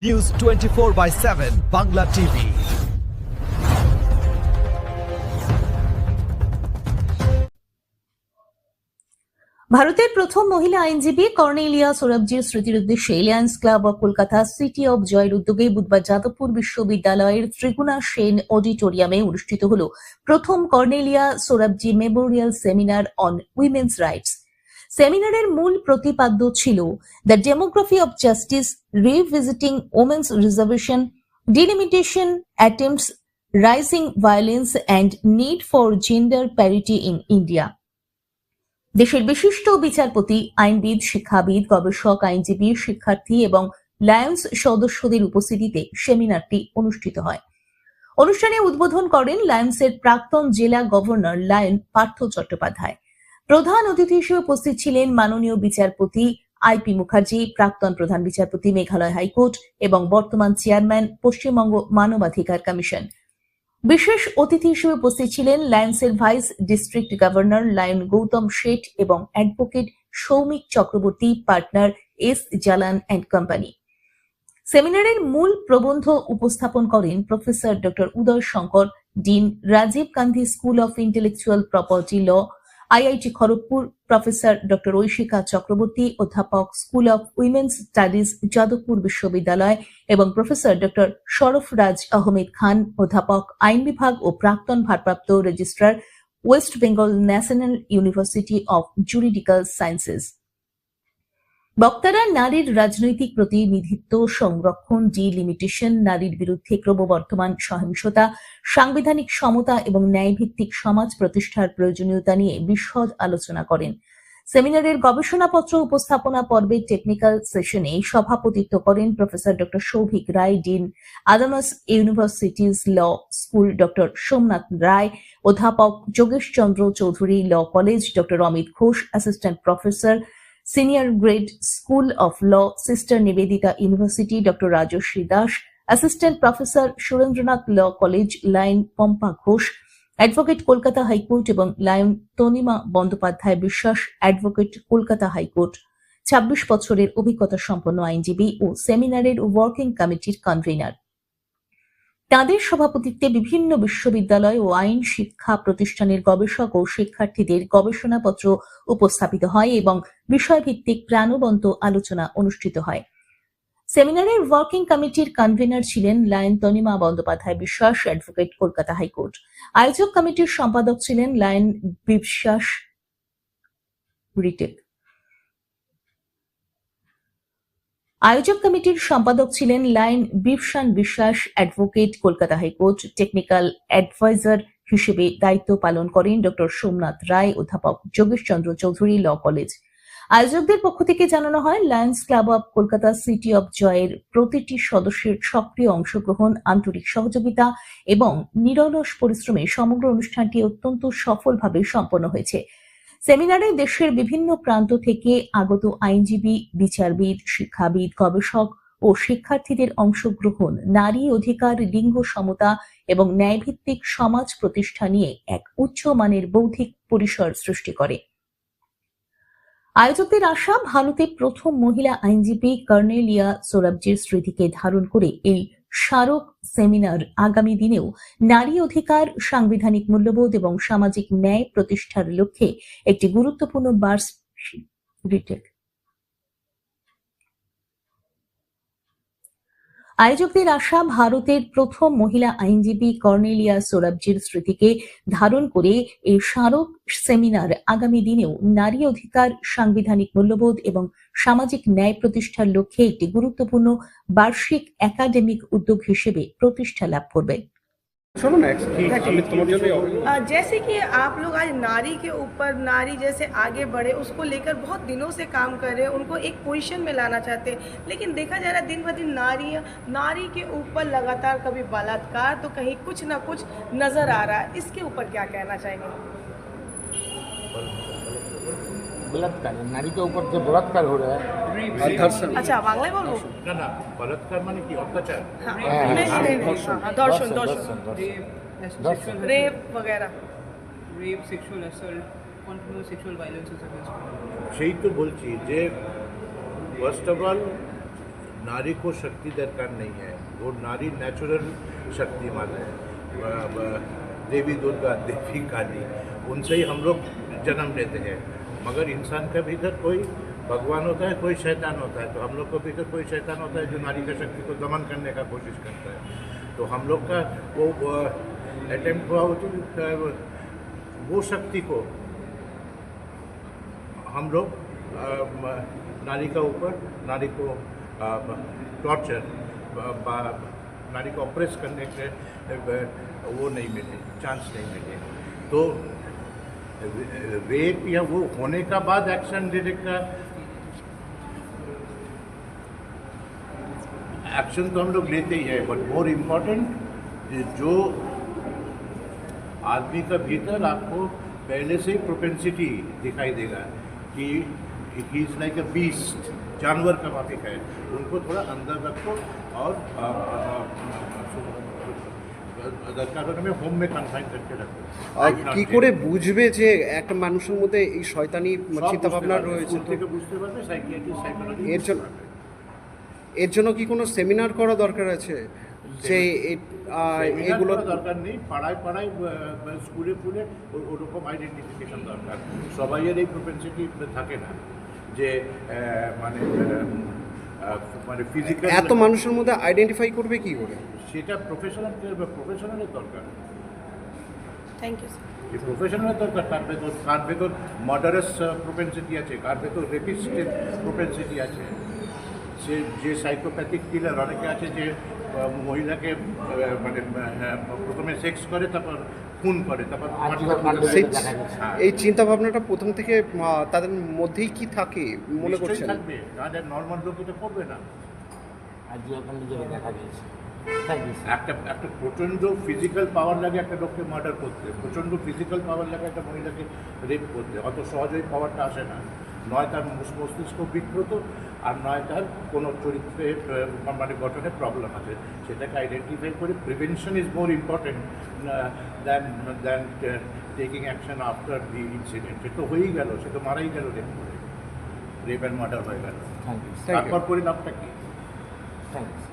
News 24/7 Bangla TV. ভারতের প্রথম মহিলা আইনজীবী কর্নেলিয়া সোরাবজির স্মৃতির উদ্দেশ্যে Lions Club of Kolkata City of জয়ের উদ্যোগে বুধবার যাদবপুর বিশ্ববিদ্যালয়ের ত্রিগুণা সেন অডিটোরিয়ামে অনুষ্ঠিত হল প্রথম Cornelia Sorabji memorial seminar on women's rights. সেমিনারের মূল প্রতিপাদ্য ছিল the demography of justice, revisiting women's reservation, delimitation attempts, rising violence and need for gender parity in India. দেশের বিশিষ্ট বিচারপতি, আইনবিদ, শিক্ষাবিদ, গবেষক, আইনজীবী, শিক্ষার্থী এবং লায়ন্স সদস্যদের উপস্থিতিতে সেমিনারটি অনুষ্ঠিত হয়। অনুষ্ঠানে উদ্বোধন করেন লায়ন্সের প্রাক্তন জেলা গভর্নর লায়ন পার্থ চট্টোপাধ্যায়। প্রধান অতিথি হিসেবে উপস্থিত ছিলেন মাননীয় বিচারপতি আইপি মুখার্জি, প্রাক্তন প্রধান বিচারপতি মেঘালয় হাইকোর্ট এবং বর্তমান চেয়ারম্যান পশ্চিমবঙ্গ মানবাধিকার কমিশন। বিশেষ অতিথি হিসেবে উপস্থিত ছিলেন লায়ন্সের vice district governor Lion Gautam Seth এবং advocate Soumik Chakraborty, partner S Jalan and company. সেমিনারের মূল প্রবন্ধ উপস্থাপন করেন professor doctor Uday Shankar, dean, Rajiv Gandhi school of intellectual property law, IIT Kharagpur, professor doctor Aishika Chakraborty, অধ্যাপক, school of women's studies, Jadavpur বিশ্ববিদ্যালয়, এবং প্রফেসর ডক্টর শরফরাজ আহমেদ খান, অধ্যাপক, আইন বিভাগ ও প্রাক্তন ভারপ্রাপ্ত registrar, West Bengal National University of Juridical sciences. বক্তারা নারীর রাজনৈতিক প্রতিনিধিত্ব, সংরক্ষণ, ডিলিমিটেশন, নারীর বিরুদ্ধে ক্রমবর্ধমান সহিংসতা, সাংবিধানিক সমতা এবং ন্যায়ভিত্তিক সমাজ প্রতিষ্ঠার প্রয়োজনীয়তা নিয়ে বিশদ আলোচনা করেন। সেমিনারের গবেষণাপত্র উপস্থাপনা পর্বের টেকনিক্যাল সেশনে সভাপতিত্ব করেন professor doctor Souvik Roy, dean, Adamas university's law school, doctor Somnath Roy, অধ্যাপক Jogesh Chandra Chowdhury law college, doctor Amit Ghosh, assistant professor, senior grade, school of law, sister Nivedita university, doctor Rajashree Das, assistant professor, Surendranath law college, lion Pampa Ghosh, advocate, Kolkata high court, এবং lion Tanima Bandyopadhyay Biswas, advocate, Kolkata high court, ২৬ বছরের অভিজ্ঞতা সম্পন্ন আইনজীবী ও সেমিনারের ওয়ার্কিং কমিটির convener. তাঁদের সভাপতিত্বে বিভিন্ন বিশ্ববিদ্যালয় ও আইন শিক্ষা প্রতিষ্ঠানের গবেষক ও শিক্ষার্থীদের গবেষণাপত্র উপস্থাপিত হয় এবং বিষয়ভিত্তিক প্রাণবন্ত আলোচনা অনুষ্ঠিত হয়। সেমিনারের ওয়ার্কিং কমিটির কনভেনার ছিলেন lion Tanima Bandyopadhyay Biswas, advocate, Kolkata high court. আয়োজক কমিটির সম্পাদক ছিলেন লায়ন বিশ্বাস রিটেক। আয়োজক কমিটির সম্পাদক ছিলেন lion Bibhasan Biswas, advocate, Kolkata high court. Technical adviser হিসেবে দায়িত্ব পালন করেন ডক্টর সোমনাথ রায়, অধ্যাপক যোগেশ চন্দ্র চৌধুরী ল কলেজ। আয়োজকদের পক্ষ থেকে জানানো হয়, Lions Club of Kolkata City of জয়ের প্রতিটি সদস্যের সক্রিয় অংশগ্রহণ, আন্তরিক সহযোগিতা এবং নিরলস পরিশ্রমে সমগ্র অনুষ্ঠানটি অত্যন্ত সফলভাবে সম্পন্ন হয়েছে। সেমিনারে দেশের বিভিন্ন প্রান্ত থেকে আগত আইনজীবী, বিচারবিদ, শিক্ষাবিদ, গবেষক ও শিক্ষার্থীদের অংশগ্রহণ নারী অধিকার, লিঙ্গ সমতা এবং ন্যায়ভিত্তিক সমাজ প্রতিষ্ঠা নিয়ে এক উচ্চমানের বৌদ্ধিক পরিসর সৃষ্টি করে। আয়োজকদের আশা, ভারতের প্রথম মহিলা আইনজীবী কর্নেলিয়া সোরাবজির স্মৃতিকে ধারণ করে এই স্মারক সেমিনার আগামী দিনেও নারী অধিকার, সাংবিধানিক মূল্যবোধ এবং সামাজিক ন্যায় প্রতিষ্ঠার লক্ষ্যে একটি গুরুত্বপূর্ণ আয়োজকদের আশা, ভারতের প্রথম মহিলা আইনজীবী কর্নেলিয়া সোরাবজির স্মৃতিকে ধারণ করে এই স্মারক সেমিনার আগামী দিনেও নারী অধিকার, সাংবিধানিক মূল্যবোধ এবং সামাজিক ন্যায় প্রতিষ্ঠার লক্ষ্যে একটি গুরুত্বপূর্ণ বার্ষিক একাডেমিক উদ্যোগ হিসেবে প্রতিষ্ঠা লাভ করবে। जैसे कि आप लोग आज नारी के ऊपर, नारी जैसे आगे बढ़े उसको लेकर बहुत दिनों से काम कर रहे हैं, उनको एक पोजीशन में लाना चाहते हैं, लेकिन देखा जा रहा है दिन ब दिन नारी के ऊपर लगातार कभी बलात्कार तो कहीं कुछ ना कुछ नजर आ रहा है। इसके ऊपर क्या कहना चाहेंगे? बलात्कार, नारी के ऊपर जो बलात्कार हो रहा है, अच्छा बांग्लाয় বলবো না না বলাৎকার মানে কি অত্যাচার दर्शन रेप वगैरह rape, sexual assault, continuous sexual violence against women. সেই তো বলছি যে ফার্স্ট অফ অল नारी को शक्ति दरकार नहीं है, वो नारी नेचुरल शक्तिमान है। देवी दुर्गा, देवी काली, उनसे ही हम लोग जन्म लेते हैं। मगर इंसान का भीतर कोई भगवान होता है, कोई शैतान होता है। तो हम लोग को भीतर कोई शैतान होता है जो नारी का शक्ति को दमन करने का कोशिश करता है। तो हम लोग का वो अटेम्प्ट हुआ वो शक्ति को हम लोग नारी का ऊपर, नारी को टॉर्चर, नारी को ऑप्रेस करने के वो नहीं मिले, चांस नहीं मिले। तो रेप या वो होने का बाद एक्शन लेने का एक्शन तो हम लोग लेते ही है, बट मोर इम्पोर्टेंट जो आदमी का भीतर आपको पहले से ही प्रोपेंसिटी दिखाई देगा कि he is like a beast, जानवर का माफिक है, उनको थोड़ा अंदर रखो और দরকার হলে আমি হোম মে কনফাইন করতে রাখবো। আর কি করে বুঝবে যে একটা মানুষের মধ্যে এই শয়তানি চিন্তা ভাবনা রয়েছে? থেকে বুঝতে পারবে সাইকিয়াট্রিস্ট, সাইকোলজিস্ট। এর জন্য কি কোনো সেমিনার করা দরকার আছে যে এগুলো দরকার নেই? পাড়ায় পাড়ায় স্কুলে স্কুলে ওরকম আইডেন্টিফিকেশন দরকার। সবাইয়ের এই প্রপেন্সিটি থাকে না যে মানে মানে ফিজিক্যাল এত মানুষের মধ্যে আইডেন্টিফাই করবে কি করে? সেটা প্রফেশনালের দরকার। Thank you sir. এই প্রফেশনালের দরকার। কার ভেতর মার্ডারাস প্রপেন্সিটি আছে, কার ভেতর রেপিস্টের প্রপেন্সিটি আছে, সে যে সাইকোপ্যাথিক কিলার অনেকে আছে যে মহিলাকে মানে প্রথমে সেক্স করে তারপর খুন করে, তারপর এই চিন্তা ভাবনাটা প্রথম থেকে তাদের মধ্যেই কি থাকে মনে করছেন? থাকবে, তাদের নর্মাল লোক এটা করবে না। একটা প্রচণ্ড ফিজিক্যাল পাওয়ার লাগে একটা লোককে মার্ডার করতে, প্রচণ্ড ফিজিক্যাল পাওয়ার লাগে একটা মহিলাকে রেপ করতে। অত সহজেই পাওয়ারটা আসে না। নয় তার মস্তিষ্ক বিকৃত, আর নয় তার কোনো চরিত্রে মানে গঠনে প্রবলেম আছে। সেটাকে আইডেন্টিফাই করে prevention is more important than taking action after the incident. সে তো হয়েই গেল, সে তো মারাই গেল, রেপ অ্যান্ড মার্ডার হয়ে গেল। তারপর পরিণামটা কি?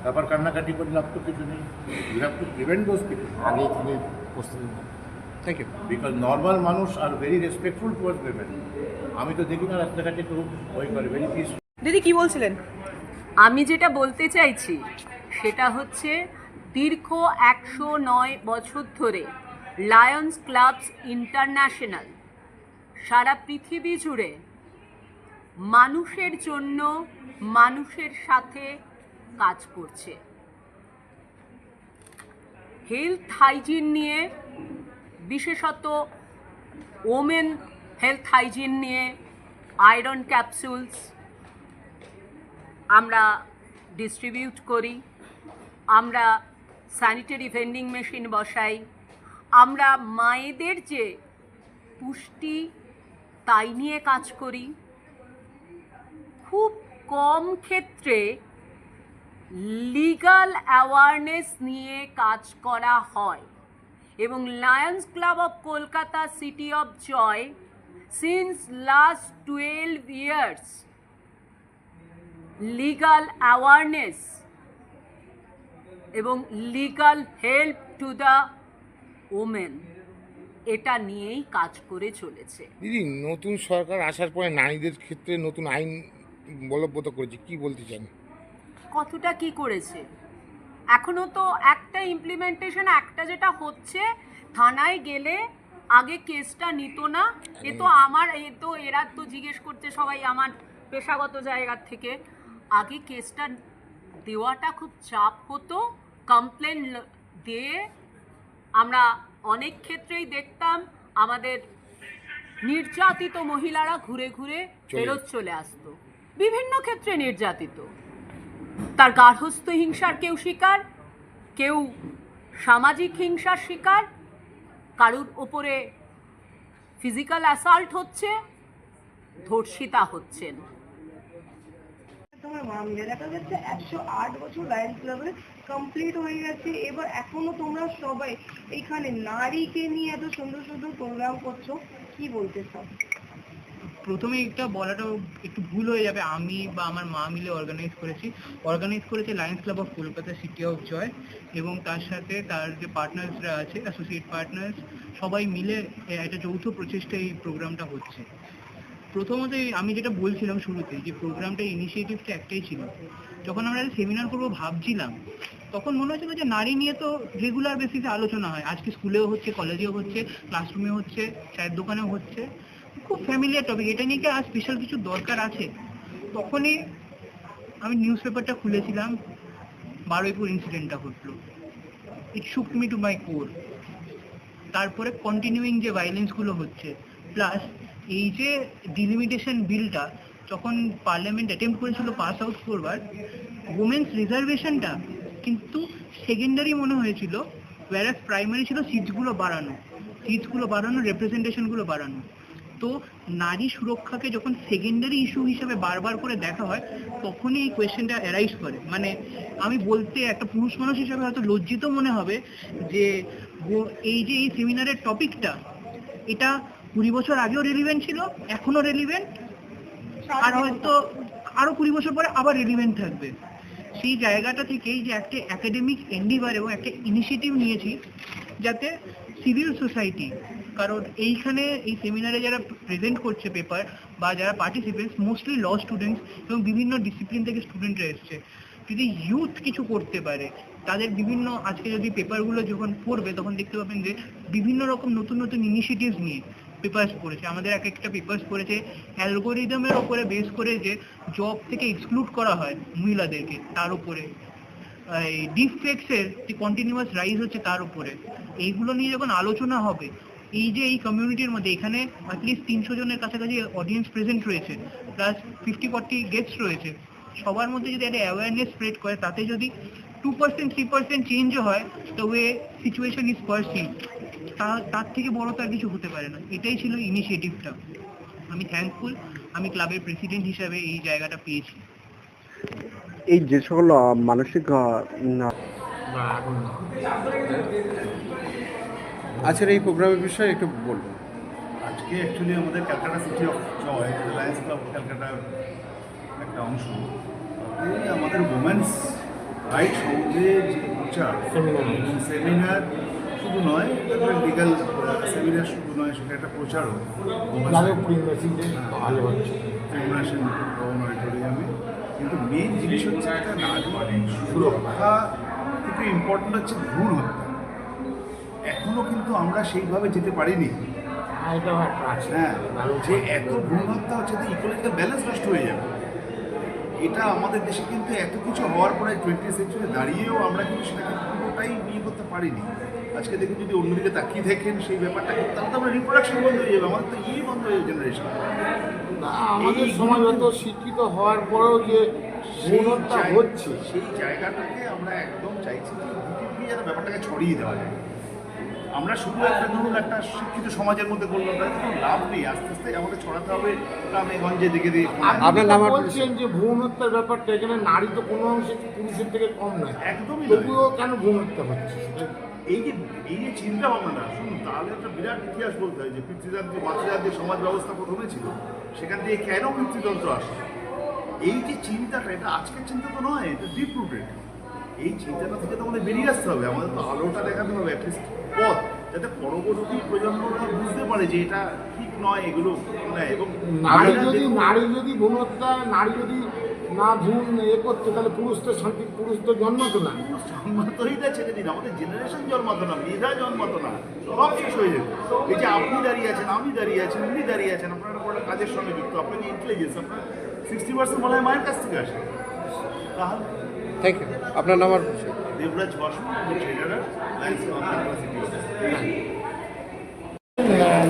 তারপর কান্নাকাটি করে লাভ তো কিছু নেই। You have to prevent those people. আগে থেকে প্রস্তুতি। Thank you. বিকজ নর্মাল মানুষ আর ভেরি রেসপেক্টফুল টুয়ার্ডস উইমেন। আমি তো দেখি না রাস্তাঘাটে কেউ ওই করে, ভেরি পিসফুল। দিদি কি বলছিলেন? আমি যেটা বলতে চাইছি সেটা হচ্ছে দীর্ঘ 109 বছর ধরে লায়ন্স ক্লাবস ইন্টারন্যাশনাল সারা পৃথিবী জুড়ে মানুষের জন্য মানুষের সাথে কাজ করছে। হেলথ হাইজিন নিয়ে, বিশেষত ওমেন হেলথ হাইজিন নিয়ে আয়রন ক্যাপসুলস আমরা ডিস্ট্রিবিউট করি, আমরা স্যানিটারি ভেন্ডিং মেশিন বসাই, আমরা মায়েদের যে পুষ্টি তাই নিয়ে কাজ করি। খুব কম ক্ষেত্রে লিগাল অ্যাওয়ারনেস নিয়ে কাজ করা হয় এবং Lions club of Kolkata city of joy since last 12 years legal awareness এবং legal help to the women এটা নিয়েই কাজ করে চলেছে। দিদি, নতুন সরকার আসার পরে নারীদের ক্ষেত্রে নতুন আইন বলবৎ করেছে, কি বলতে চান? কতটা কি করেছে এখনো তো একটা ইমপ্লিমেন্টেশন, একটা যেটা হচ্ছে থানায় গেলে আগে কেসটা নিত না। এ তো আমার এরা তো জিজ্ঞেস করছে সবাই আমার পেশাগত জায়গা থেকে, আগে কেসটা দেওয়াটা খুব চাপ হতো। কমপ্লেন দিয়ে আমরা অনেক ক্ষেত্রেই দেখতাম আমাদের নির্যাতিত মহিলারা ঘুরে ঘুরে ফেরত চলে আসতো। বিভিন্ন ক্ষেত্রে নির্যাতিত, তার গার্হস্থ্য হিংসার কেউ শিকার, কেউ সামাজিক হিংসার শিকার, কারুর ওপরে ফিজিক্যাল অ্যাসাল্ট হচ্ছে, ধর্ষিতা হচ্ছেন। তোমার মামলা দেখা যাচ্ছে 108 বছর লায়ন্স ক্লাবের কমপ্লিট হয়ে গেছে। এবার এখনো তোমরা সবাই এখানে নারীকে নিয়ে এত সুন্দর সুন্দর প্রোগ্রাম করছো, কি বলতে চাও? প্রথমে এটা বলাটা একটু ভুল হয়ে যাবে, আমি বা আমার মা মিলে অর্গানাইজ করেছে Lions club of Kolkata city of Joy, এবং তার সাথে তার যে পার্টনার্সরা আছে, অ্যাসোসিয়েট পার্টনার্স, সবাই মিলে একটা যৌথ প্রচেষ্টা এই প্রোগ্রামটা হচ্ছে। প্রথমত আমি যেটা বলছিলাম শুরুতে, যে প্রোগ্রামটার ইনিশিয়েটিভটা একটাই ছিল। যখন আমরা সেমিনার করবো ভাবছিলাম, তখন মনে হচ্ছিল যে নারী নিয়ে তো রেগুলার বেসিসে আলোচনা হয়, আজকে স্কুলেও হচ্ছে, কলেজেও হচ্ছে, ক্লাসরুমে হচ্ছে, চায়ের দোকানেও হচ্ছে, খুব ফ্যামিলিয়ার টপিক, এটা নিয়ে কি আর স্পেশাল কিছু দরকার আছে? তখনই আমি নিউজ পেপারটা খুলেছিলাম, বারুইপুর ইনসিডেন্টটা ঘটলো, ইট শুক মি টু মাই কোর। তারপরে কন্টিনিউইং যে ভায়োলেন্সগুলো হচ্ছে, প্লাস এই যে ডিলিমিটেশন বিলটা যখন পার্লামেন্ট অ্যাটেম্প করেছিল পাস আউট করবার, উমেন্স রিজার্ভেশনটা কিন্তু সেকেন্ডারি মনে হয়েছিল, ওয়ারাস প্রাইমারি ছিল সিটসগুলো বাড়ানো, রিপ্রেজেন্টেশনগুলো বাড়ানো। তো নারী সুরক্ষাকে যখন সেকেন্ডারি ইস্যু হিসেবে বারবার করে দেখা হয়, তখনই এই কোয়েশ্চেনটা অ্যারাইজ করে। মানে আমি বলতে একটা পুরুষ মানুষ হিসেবে হয়তো লজ্জিত মনে হবে যে এই যে এই সেমিনারের টপিকটা, এটা 20 বছর আগেও রেলিভেন্ট ছিল, এখনো রেলিভেন্ট, আর হয়তো আরো 20 বছর পরে আবার রেলিভেন্ট থাকবে। সেই জায়গাটা থেকেই যে একটা একাডেমিক এন্ডিভার এবং একটা ইনিশিয়েটিভ নিয়েছি, যাতে সিভিল সোসাইটি, কারণ এইখানে এই সেমিনারে যারা প্রেজেন্ট করছে পেপার বা যারা পার্টিসিপেন্টস, মোস্টলি ল স্টুডেন্টস এবং বিভিন্ন ডিসিপ্লিন থেকে স্টুডেন্টরা এসছে, যদি ইউথ কিছু করতে পারে, তাদের বিভিন্ন, আজকে যদি পেপারগুলো যখন পড়বে তখন দেখতে পাবেন যে বিভিন্ন রকম নতুন নতুন ইনিশিয়েটিভস নিয়ে পেপার্স পড়েছে। আমাদের একটা পেপার্স পড়েছে অ্যালগোরিদমের ওপরে বেস করে যে জব থেকে এক্সক্লুড করা হয় মহিলাদেরকে, তার উপরে এই ডিফেক্টসের যে কন্টিনিউয়াস রাইজ হচ্ছে তার উপরে। এইগুলো নিয়ে যখন আলোচনা হবে, এই যে এই কমিউনিটির মধ্যে এখানে অ্যাটলিস্ট 300 জনের কাছাকাছি অডিয়েন্স প্রেজেন্ট রয়েছে, প্লাস 50-40 গেস্ট রয়েছে, সবার মধ্যে যদি একটা অ্যাওয়ারনেস স্প্রেড করে, তাতে যদি 2% 3% চেঞ্জও হয়, তো ওয়ে সিচুয়েশন ইজ পারসিভ, তার থেকে বড় তো আর কিছু হতে পারে না। এটাই ছিল ইনিশিয়েটিভটা। আমি থ্যাঙ্কফুল, আমি ক্লাবের প্রেসিডেন্ট হিসাবে এই জায়গাটা পেয়েছি। এই যে সকল মানসিক আচ্ছা, এই প্রোগ্রামের বিষয়ে একটু বলবো। আজকে অ্যাকচুয়ালি আমাদের Calcutta city of joy, Lions club ক্যালকাটার একটা অংশ, এই আমাদের ওমেন্স রাইট সম্বন্ধে যে প্রচার সেমিনার শুধু নয়, লিগাল সেমিনার শুধু নয়, সেটা একটা প্রচারও অডিটোরিয়ামে। কিন্তু মেন জিনিস হচ্ছে একটা নারী সুরক্ষা থেকে ইম্পর্টেন্ট হচ্ছে ভ্রূণ হত্যা। এখনও কিন্তু আমরা সেইভাবে যেতে পারিনি। হ্যাঁ, যে এত ভ্রূণ হত্যা হচ্ছে, যে ইকোলজিক্যাল ব্যালেন্স নষ্ট হয়ে যাবে। এটা আমাদের দেশে কিন্তু এত কিছু হওয়ার পরে 20th সেঞ্চুরি দাঁড়িয়েও আমরা কিন্তু সেটাকে পুরোটাই নিয়ে করতে পারিনি। আজকে দেখুন, যদি অন্যদিকে তাকিয়ে দেখেন সেই ব্যাপারটা, তাহলে তো আমরা রিপ্রোডাকশন বন্ধ হয়ে যাবে, আমাদের তো বন্ধ হয়ে যাবে জেনারেশন। আমাদের সমাজ এত শিক্ষিত হওয়ার পরেও যে হচ্ছে, সেই জায়গাটাকে আমরা একদম চাইছি যে ভিতরে যেন ব্যাপারটাকে ছড়িয়ে দেওয়া যায়। আমরা শুধু একটা ধরুন একটা শিক্ষিত সমাজের মধ্যে করলাম, তাই কোনো লাভ নেই। আস্তে আস্তে আমাদের ছড়াতে হবে গ্রামে গঞ্জে দিকে দিয়ে। আপনার নাম বলছেন যে ভ্রূণ হত্যার ব্যাপারটা, এখানে নারী তো কোনো অংশে পুরুষের থেকে কম নয়, একদমই। তবুও কেন ভ্রূণ হত্যা হচ্ছে? এই যে চিন্তা ভাবনাটা, শুনুন, তাহলে একটা বিরাট ইতিহাস বলতে হয় যে পিতৃতন্ত্র মাতৃজাত যে সমাজ ব্যবস্থা প্রথমে ছিল, সেখান থেকে কেন পিতৃতন্ত্র আসে। এই যে চিন্তাটা, এটা আজকের চিন্তা তো নয়, এটা ডিপ রুটেড। এই চিন্তাটা থেকে তো আমাদের বেরিয়ে আসতে হবে, আমাদের তো আলোটা দেখাতে হবে, অ্যাটলিস্ট পথ, যাতে পরবর্তী প্রজন্মরা বুঝতে পারে যে এটা ঠিক নয়, এগুলো নয়। এবং নারী যদি ভ্রূণ হত্যা, নারী যদি না ভ্রূণ করতো, তাহলে পুরুষ তো জন্মাতো না। জন্মাতোই না, ছেড়ে দিন, আমাদের জেনারেশন জন্মাতো না, মেধা জন্মাতো না, সব শেষ হয়ে যেত। এই যে আপনি দাঁড়িয়ে আছেন, আমি দাঁড়িয়ে আছেন, উনি দাঁড়িয়ে আছেন, আপনারা একটা কাজের সঙ্গে যুক্ত, আপনাকে ইন্টেলিজেন্স আপনার 60% মনে হয় মায়ের কাছ থেকে আসে। তাহলে থ্যাংক ইউ। আপনার নাম? Debraj Basu, trainer, Lions Club City.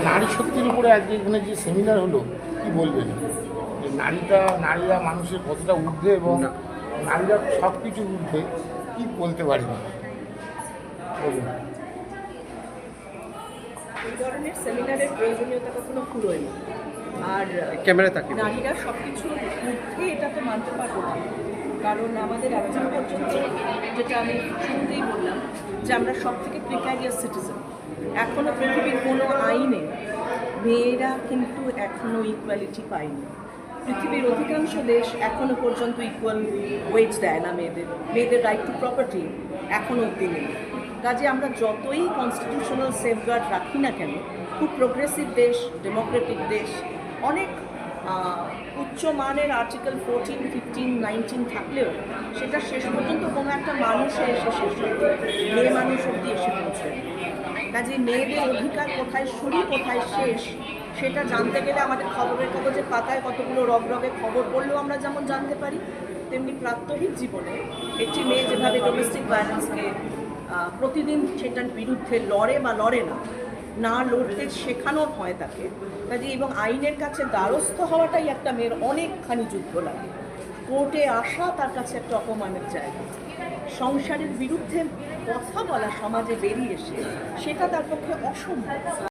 নারী শক্তির উপরে আজকে এখানে যে সেমিনার হলো, কি বলবেন? নারীরা মানুষের কতটা ঊর্ধ্বে এবং নারীরা সব কিছু ঊর্ধ্বে, কি বলতে পারি না? এই ধরনের সেমিনারের প্রয়োজনীয়তা কখনো ফুরোয় না। আর নারীরা সব কিছুর ঊর্ধ্বে এটা তো মানতে পারবো না, কারণ আমাদের এখনো পর্যন্ত, যেটা আমি শুরুতেই বললাম, যে আমরা সব থেকে প্রিক্যারিয়াস সিটিজেন। এখনও পৃথিবীর কোনো আইনে মেয়েরা কিন্তু এখনো ইকুয়ালিটি পায়নি। পৃথিবীর অধিকাংশ দেশ এখনো পর্যন্ত ইকুয়াল ওয়েজ দেয় না মেয়েদের রাইট টু প্রপার্টি এখনো অব্দি নেই। কাজে আমরা যতই কনস্টিটিউশনাল সেফগার্ড রাখি না কেন, খুব প্রোগ্রেসিভ দেশ, ডেমোক্রেটিক দেশ, অনেক উচ্চ মানের আর্টিকেল 14, 15, 19 থাকলেও সেটা শেষ পর্যন্ত কোনো একটা মানুষে এসে শেষ হয়, মেয়ে মানুষ অব্দি এসে পৌঁছয়। কাজে মেয়েদের অধিকার কোথায় শুরু কোথায় শেষ সেটা জানতে গেলে আমাদের খবরের কাগজের পাতায় কতগুলো রগরগে খবর পড়লেও আমরা যেমন জানতে পারি, তেমনি প্রাত্যহিক জীবনে একটি মেয়ে যেভাবে ডোমেস্টিক ভায়োলেন্সকে প্রতিদিন সেটার বিরুদ্ধে লড়ে বা লড়ে না লড়তে শেখানো হয় তাকে। কাজে এবং আইনের কাছে দ্বারস্থ হওয়াটাই একটা মেয়ের অনেকখানি যুদ্ধ লাগে। কোর্টে আসা তার কাছে একটা অপমানের জায়গা। সংসারের বিরুদ্ধে কথা বলা সমাজে বেরিয়ে এসে সেটা তার পক্ষে অসম্ভব।